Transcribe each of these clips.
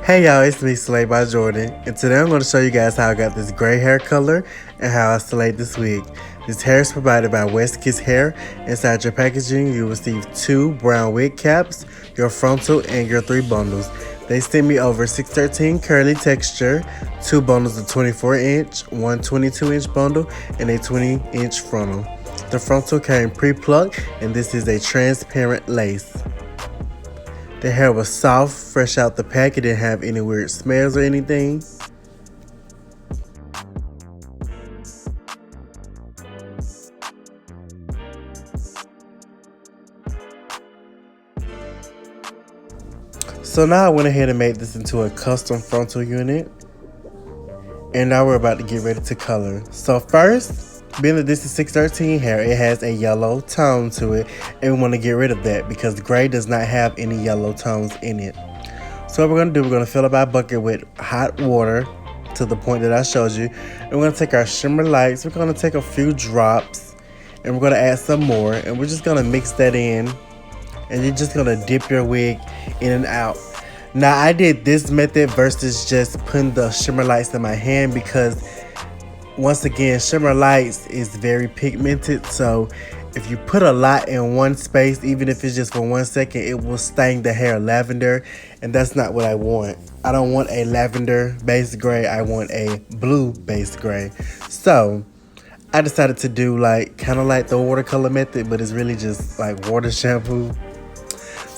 Hey y'all, it's me, Slay by Jordan, and today I'm going to show you guys how I got this gray hair color and how I slayed this wig. This hair is provided by Kiss Hair. Inside your packaging, you will receive 2 brown wig caps, your frontal, and your 3 bundles. They sent me over 613 curly texture, 2 bundles of 24-inch, 1 22-inch bundle, and a 20-inch frontal. The frontal came pre-plucked, and this is a transparent lace. The hair was soft, fresh out the pack. It didn't have any weird smells or anything. So now I went ahead and made this into a custom frontal unit. And now we're about to get ready to color. So first, being that this is 613 hair, it has a yellow tone to it, and we want to get rid of that because gray does not have any yellow tones in it. So what we're going to do, we're going to fill up our bucket with hot water to the point that I showed you, and we're going to take our shimmer lights, we're going to take a few drops, and we're going to add some more, and we're just going to mix that in, and you're just going to dip your wig in and out. Now I did this method versus just putting the shimmer lights in my hand because once again, shimmer lights is very pigmented, so if you put a lot in one space, even if it's just for 1 second, it will stain the hair lavender, and that's not what I want. I don't want a lavender base gray, I want a blue base gray. So I decided to do kind of like the watercolor method, but it's really just like water shampoo.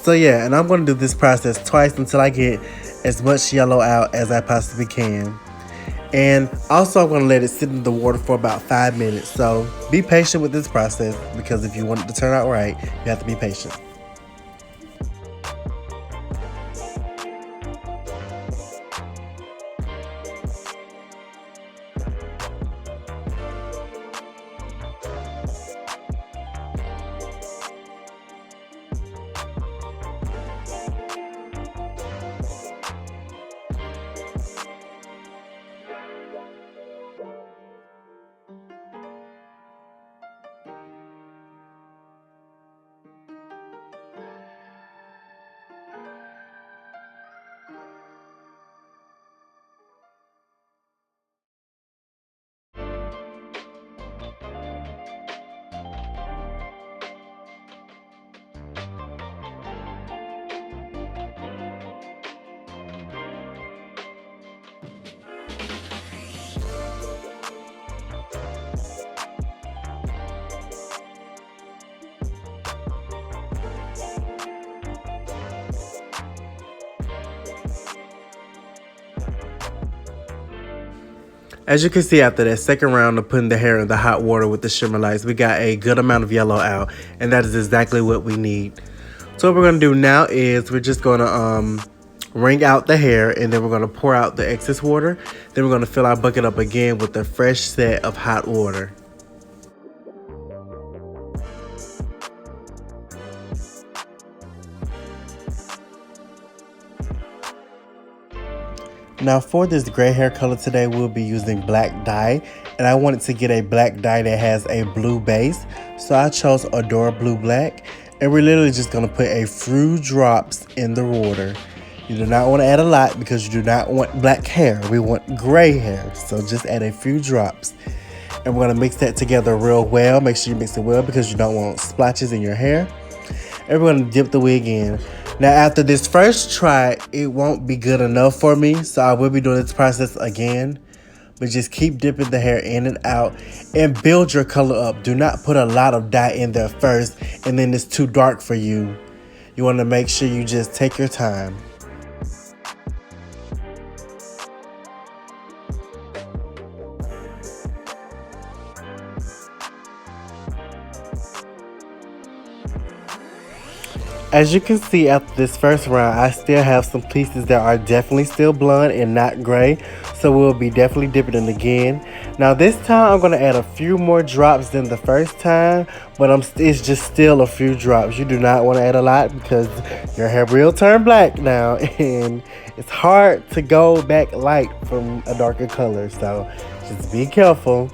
So yeah, and I'm going to do this process twice until I get as much yellow out as I possibly can. And also I'm going to let it sit in the water for about 5 minutes. So be patient with this process because if you want it to turn out right, you have to be patient. As you can see, after that second round of putting the hair in the hot water with the shimmer lights, we got a good amount of yellow out, and that is exactly what we need. So what we're going to do now is we're just going to wring out the hair, and then we're going to pour out the excess water. Then we're going to fill our bucket up again with a fresh set of hot water. Now for this gray hair color today, we'll be using black dye, and I wanted to get a black dye that has a blue base, so I chose Adora Blue Black, and we're literally just going to put a few drops in the water. You do not want to add a lot because you do not want black hair, we want gray hair, so just add a few drops. And we're going to mix that together real well. Make sure you mix it well because you don't want splotches in your hair. And we're going to dip the wig in. Now after this first try, it won't be good enough for me, so I will be doing this process again. But just keep dipping the hair in and out and build your color up. Do not put a lot of dye in there first and then it's too dark for you. You want to make sure you just take your time. As you can see, after this first round, I still have some pieces that are definitely still blonde and not gray, so we'll be definitely dipping it again. Now this time I'm going to add a few more drops than the first time, but it's just still a few drops. You do not want to add a lot because your hair will turn black now, and it's hard to go back light from a darker color, so just be careful.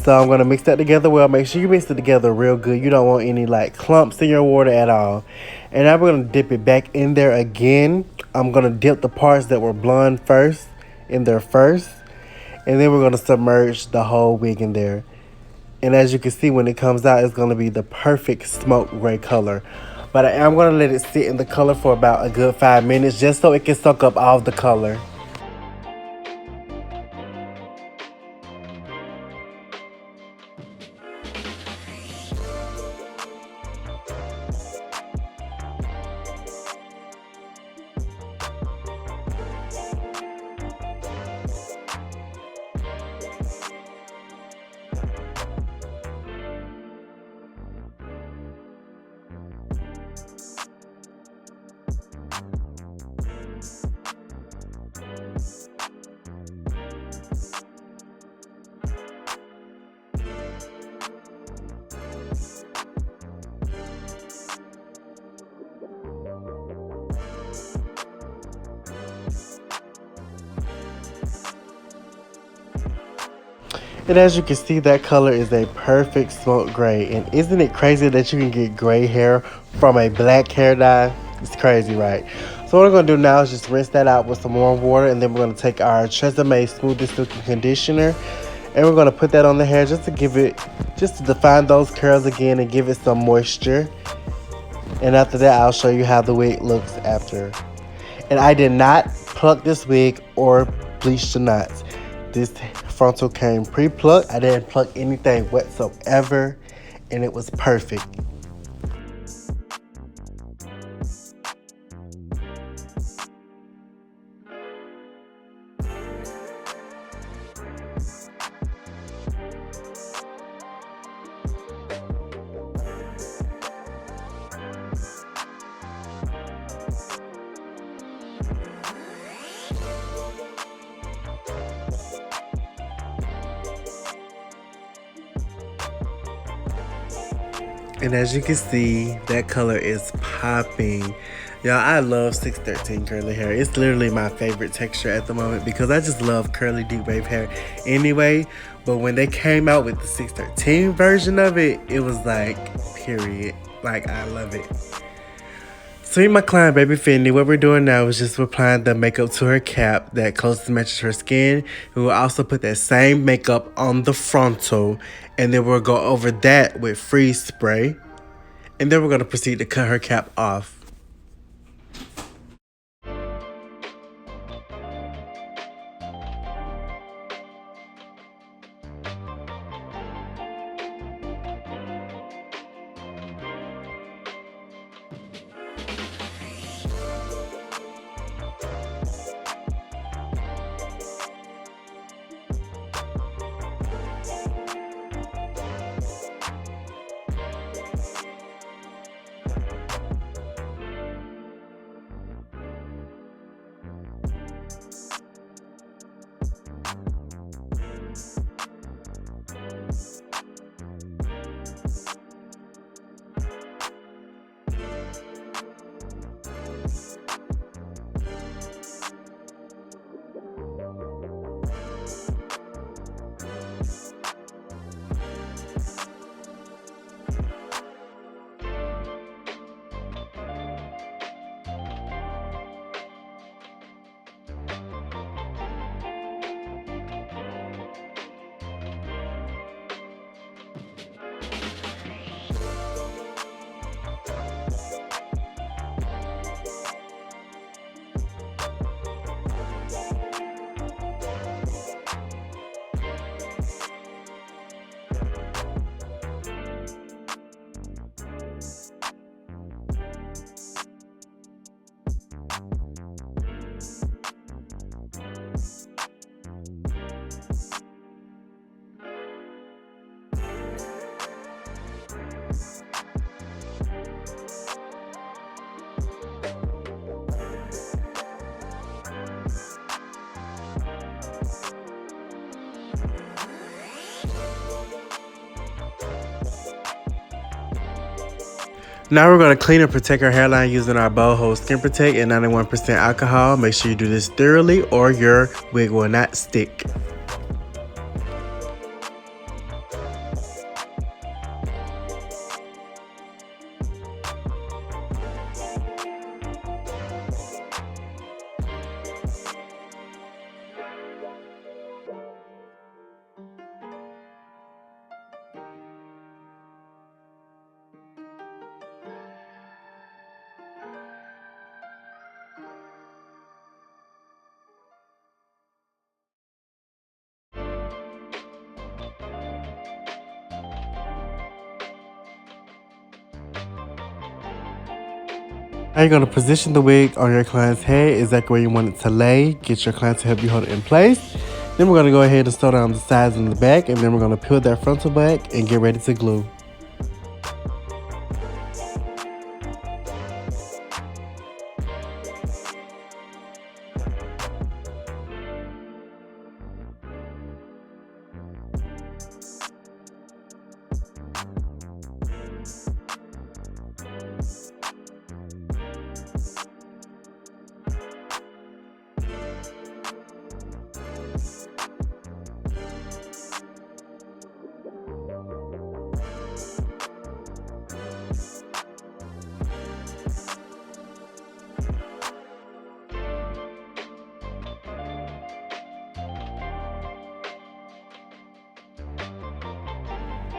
So I'm going to mix that together well. Make sure you mix it together real good. You don't want any clumps in your water at all. And now we're going to dip it back in there again I'm going to dip the parts that were blonde first in there first. And then we're going to submerge the whole wig in there. And as you can see, when it comes out, it's going to be the perfect smoke gray color. But I am going to let it sit in the color for about a good 5 minutes just so it can soak up all the color. And as you can see, that color is a perfect smoke gray. And isn't it crazy that you can get gray hair from a black hair dye? It's crazy, right? So what I'm going to do now is just rinse that out with some warm water. And then we're going to take our Tresemme Smooth and Silky Conditioner. And we're going to put that on the hair just to define those curls again and give it some moisture. And after that, I'll show you how the wig looks after. And I did not pluck this wig or bleach the knots. This frontal came pre-plucked. I didn't pluck anything whatsoever, and it was perfect. And as you can see, that color is popping. Y'all, I love 613 curly hair. It's literally my favorite texture at the moment because I just love curly deep wave hair anyway. But when they came out with the 613 version of it, it was like, period. Like, I love it. So my client, Baby Fendi, what we're doing now is just applying the makeup to her cap that closely matches her skin. We will also put that same makeup on the frontal, and then we'll go over that with freeze spray. And then we're going to proceed to cut her cap off. Now we're going to clean and protect our hairline using our Boho Skin Protect and 91% alcohol. Make sure you do this thoroughly or your wig will not stick. Now you're going to position the wig on your client's head exactly where you want it to lay. Get your client to help you hold it in place. Then we're going to go ahead and sew down the sides and the back, and then we're going to peel that frontal back and get ready to glue.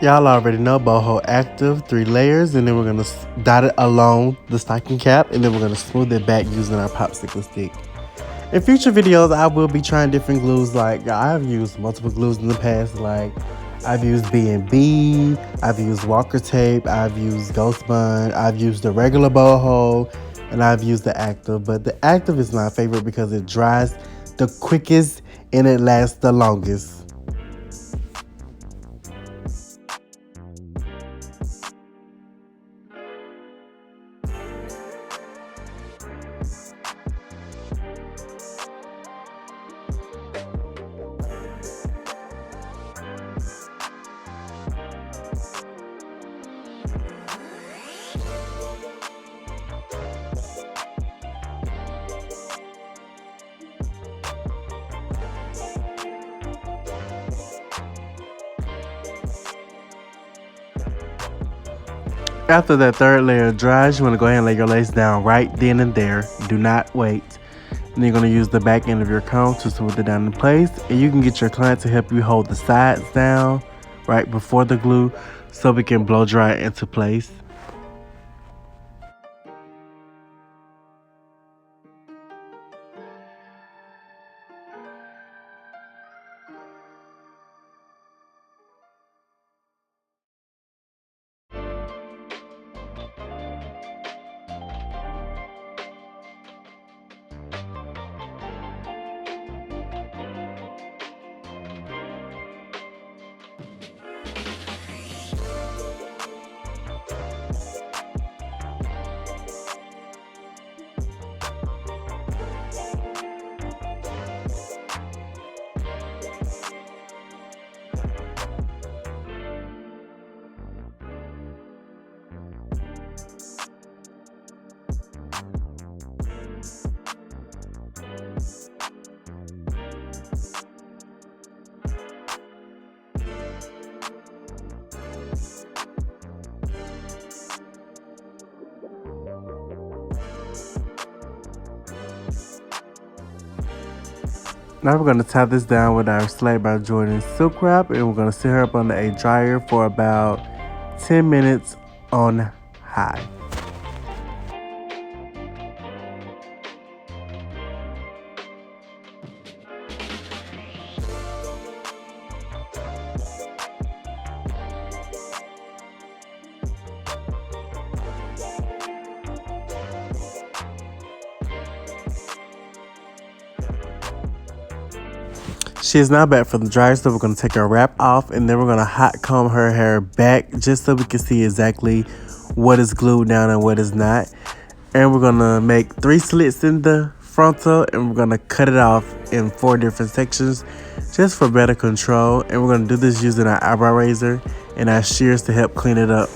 Y'all already know boho active, 3 layers, and then we're gonna dot it along the stocking cap, and then we're gonna smooth it back using our popsicle stick. In future videos, I will be trying different glues. Like I've used multiple glues in the past. Like I've used B&B, I've used Walker tape, I've used Ghost Bond, I've used the regular boho, and I've used the active. But the active is my favorite because it dries the quickest and it lasts the longest. After that third layer dries, you want to go ahead and lay your lace down right then and there. Do not wait. And you're going to use the back end of your comb to smooth it down in place. And you can get your client to help you hold the sides down right before the glue so we can blow dry it into place. Now we're going to tie this down with our Slade by Jordan silk wrap, and we're going to sit her up under a dryer for about 10 minutes on high. She is now back from the dryer, so we're going to take our wrap off, and then we're going to hot comb her hair back just so we can see exactly what is glued down and what is not. And we're going to make 3 slits in the frontal, and we're going to cut it off in 4 different sections just for better control. And we're going to do this using our eyebrow razor and our shears to help clean it up.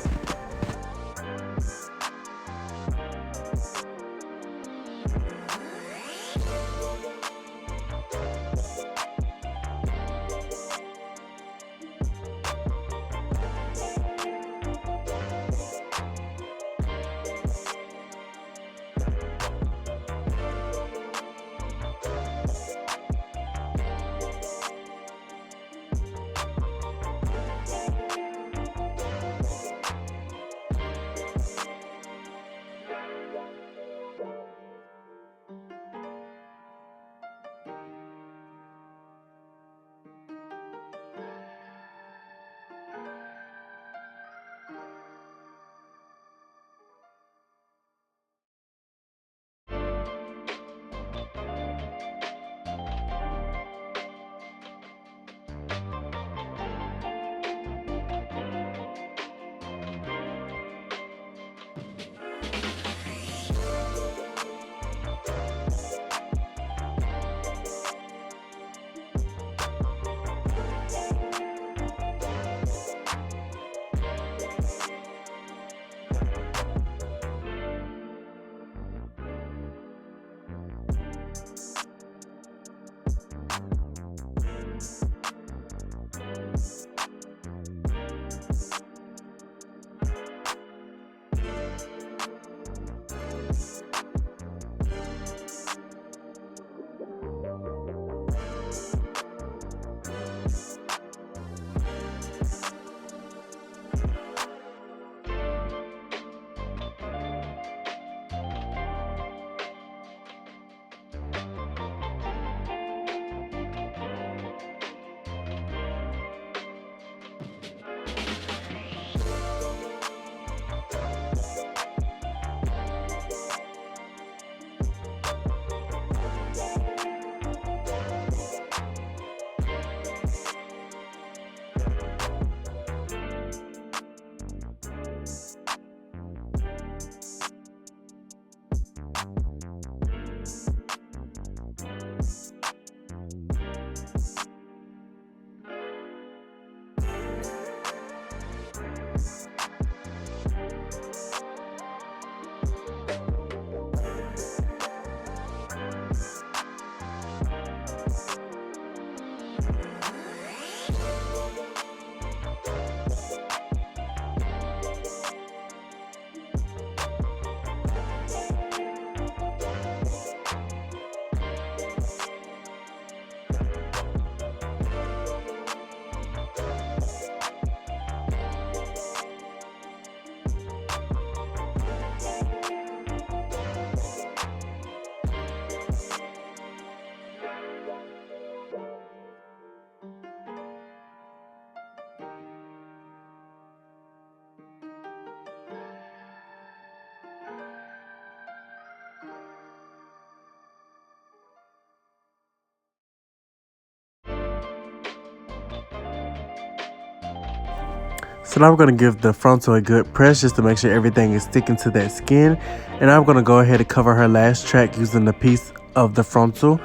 So now we're going to give the frontal a good press just to make sure everything is sticking to that skin. And I'm going to go ahead and cover her last track using the piece of the frontal.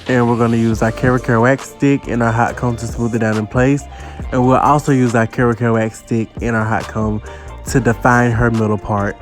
And we're going to use our Care wax stick and our hot comb to smooth it down in place. And we'll also use our Care wax stick and our hot comb to define her middle part.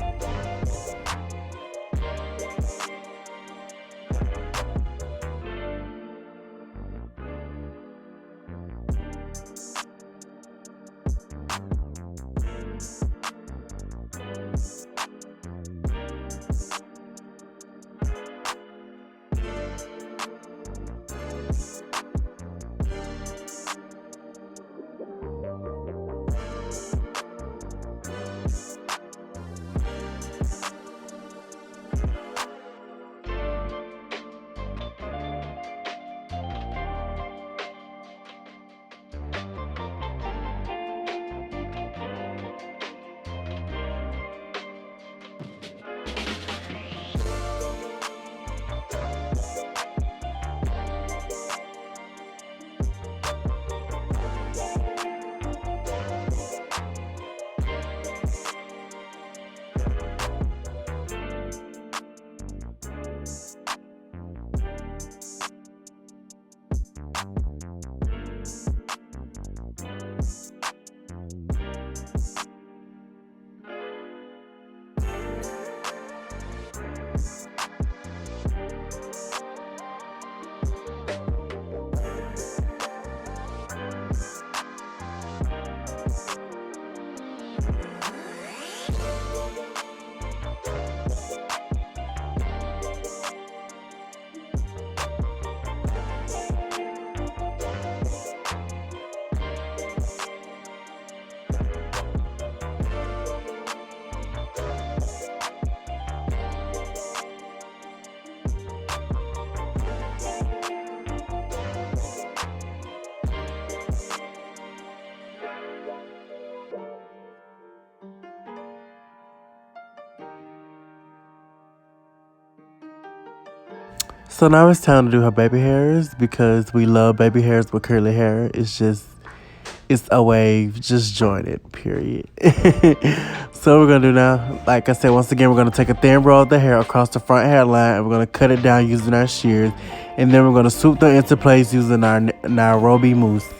So now it's time to do her baby hairs because we love baby hairs with curly hair. It's a wave, just join it, period. So we're going to do now, like I said, once again, we're going to take a thin roll of the hair across the front hairline and we're going to cut it down using our shears. And then we're going to swoop them into place using our Nairobi mousse.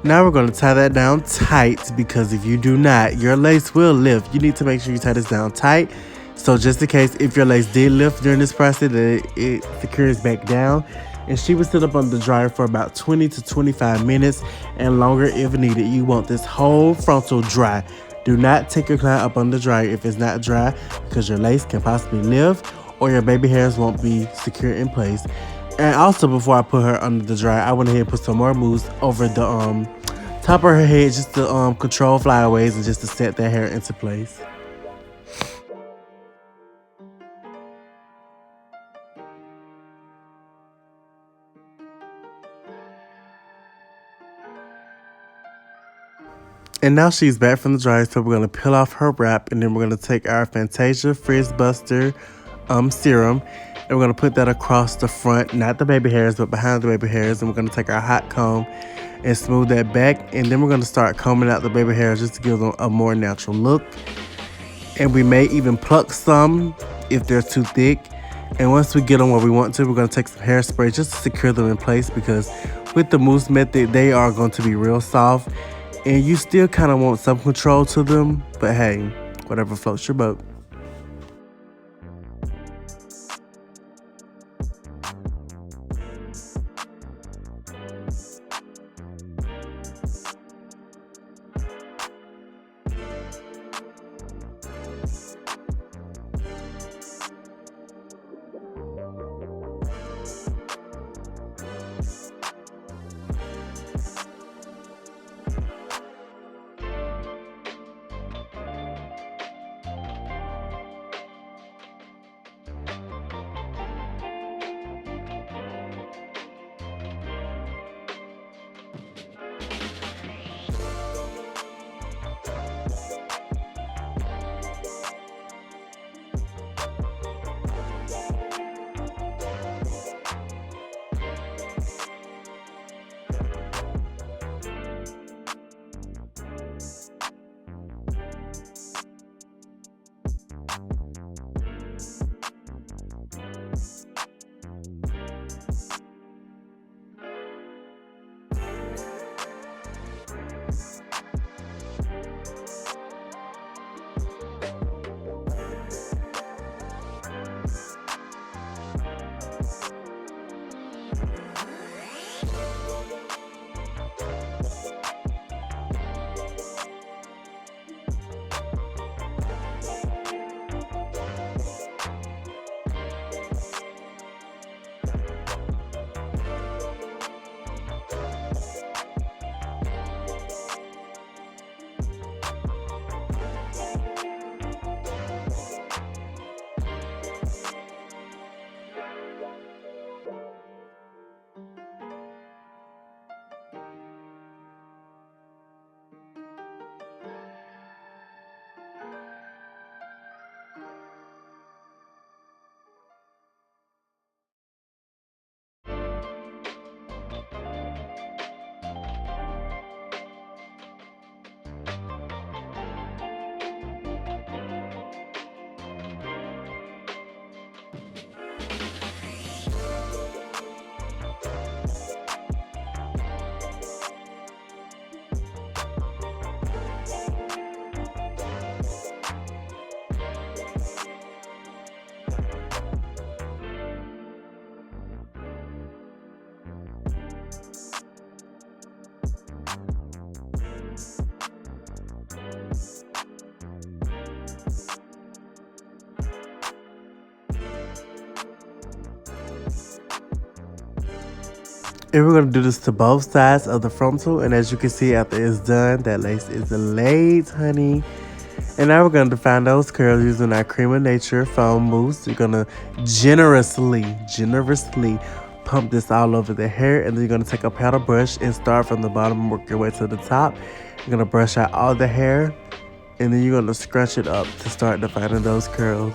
Now we're going to tie that down tight, because if you do not, your lace will lift. You need to make sure you tie this down tight. So just in case if your lace did lift during this process, that it secures back down. And she would sit up on the dryer for about 20 to 25 minutes and longer if needed. You want this whole frontal dry. Do not take your client up on the dryer if it's not dry, because your lace can possibly lift or your baby hairs won't be secure in place. And also, before I put her under the dryer, I went ahead and put some more mousse over the top of her head, just to control flyaways and just to set that hair into place. And now she's back from the dryer, so we're going to peel off her wrap, and then we're going to take our Fantasia Frizz Buster serum, and we're going to put that across the front, not the baby hairs, but behind the baby hairs. And we're going to take our hot comb and smooth that back, and then we're going to start combing out the baby hairs just to give them a more natural look. And we may even pluck some if they're too thick. And once we get them where we want to, we're going to take some hairspray just to secure them in place, because with the mousse method, they are going to be real soft. And you still kind of want some control to them, but hey, whatever floats your boat. And we're going to do this to both sides of the frontal. And as you can see, after it's done, that lace is laid, honey. And now we're going to define those curls using our Cream of Nature foam mousse. You're going to generously pump this all over the hair. And then you're going to take a paddle brush and start from the bottom and work your way to the top. You're going to brush out all the hair. And then you're going to scrunch it up to start defining those curls.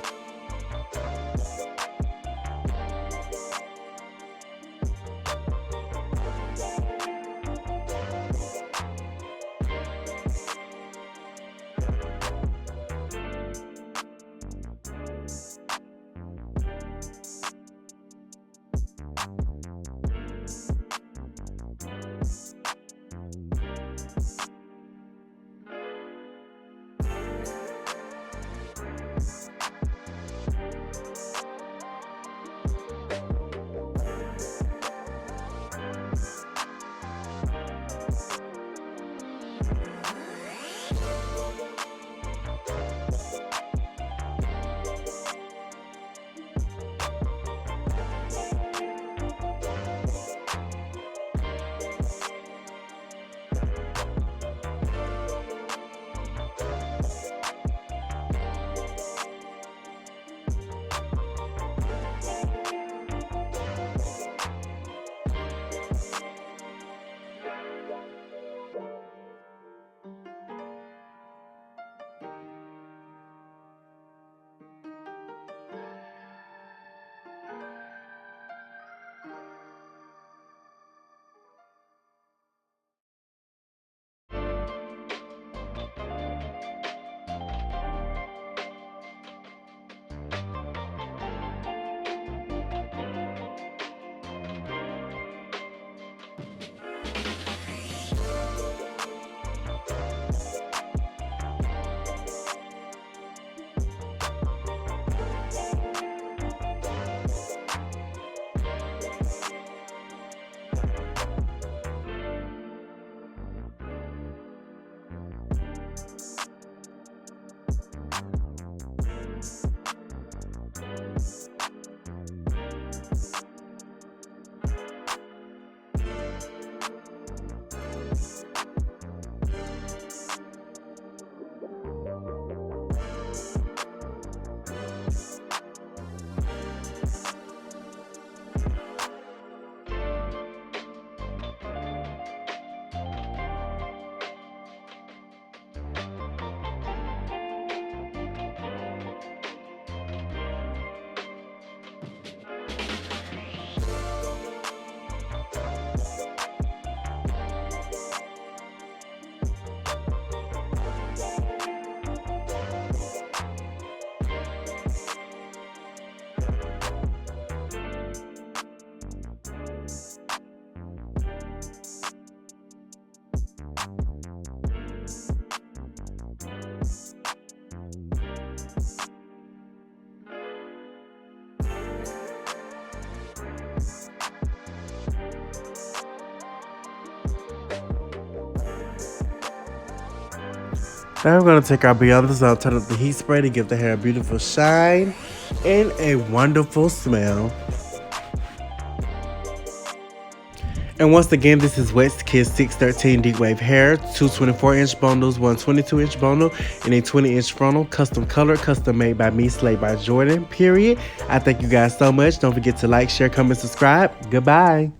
Now we're going to take our Beyond the Zone, turn up the heat spray to give the hair a beautiful shine and a wonderful smell. And once again, this is WIGS Kids 613 Deep Wave Hair, two 24-inch bundles, one 22-inch bundle, and a 20-inch frontal, custom colored, custom made by me, Slay by Jordan, period. I thank you guys so much. Don't forget to like, share, comment, subscribe. Goodbye.